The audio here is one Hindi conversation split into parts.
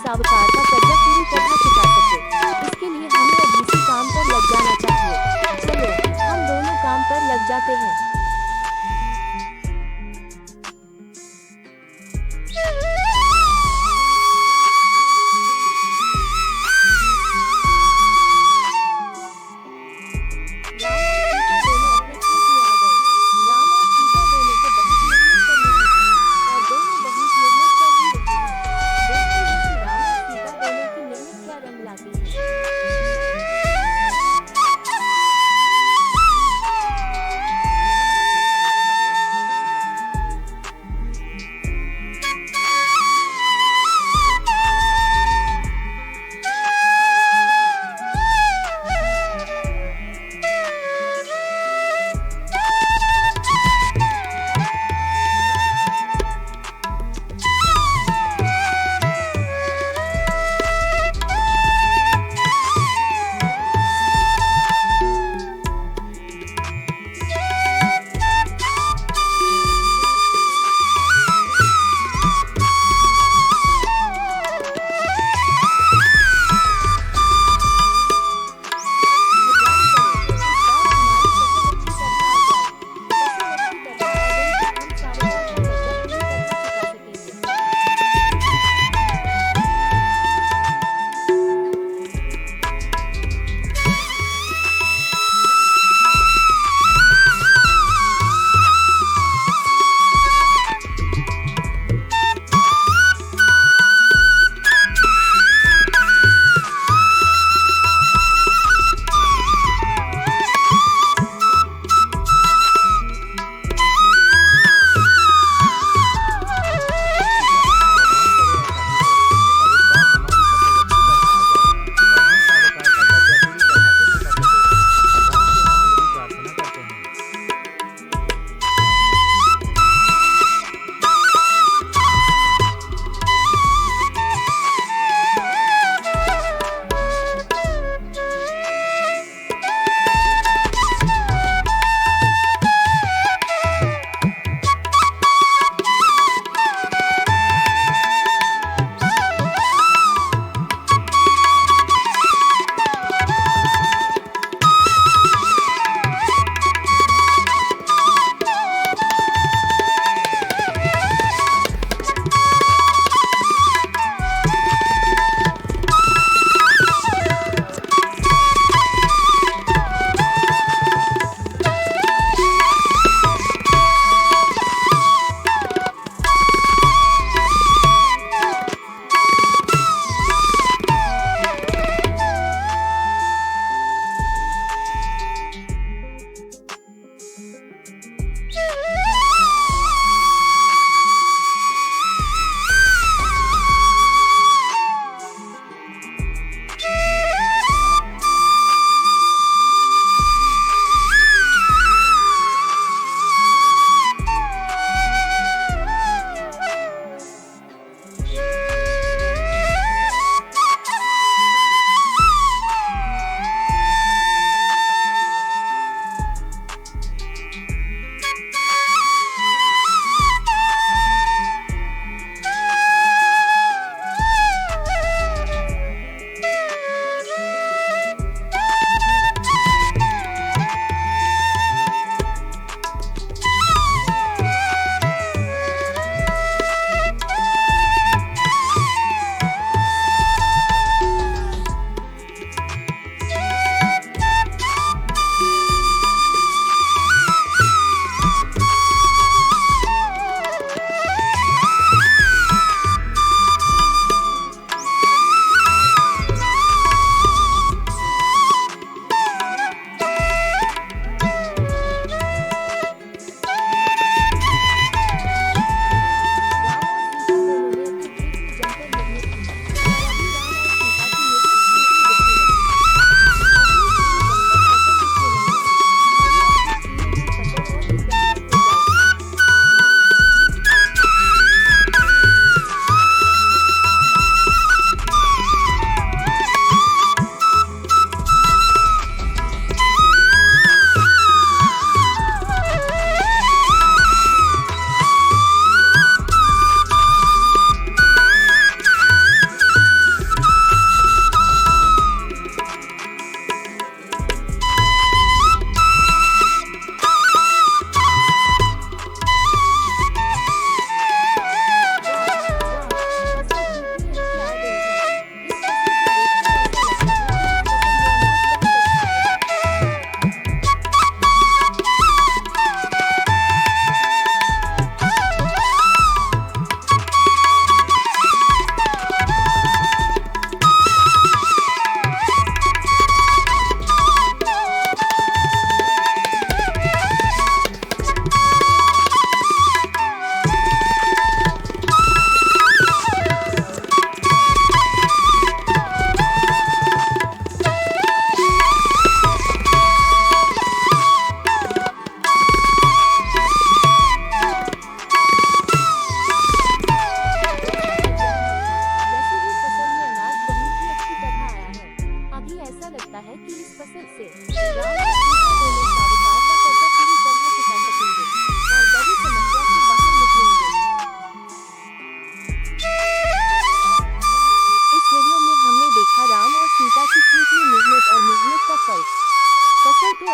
इस अवतार का कर्जा पूरी तरह चुका सके। इसके लिए हमें अब इसी काम पर लग जाना चाहिए। चलो, हम दोनों काम पर लग जाते हैं। राम और सीता दोनों अपने खेत में आ गए। राम और सीता दोनों को बहुत मेहनत करनी होगी और दोनों बहुत मेहनत कर ही रहे हैं। देखते हैं कि राम और सीता दोनों की मेहनत क्या रंग लाती है।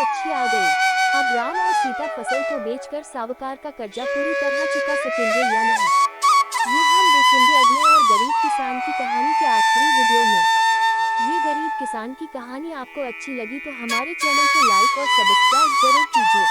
अच्छी आ गई। अब राम और सीता फसल को बेचकर साहूकार का कर्जा पूरी तरह चुका सकेंगे या नहीं, ये हम देखेंगे अगले और गरीब किसान की कहानी के आखिरी वीडियो में। ये गरीब किसान की कहानी आपको अच्छी लगी तो हमारे चैनल को लाइक और सब्सक्राइब जरूर कीजिए।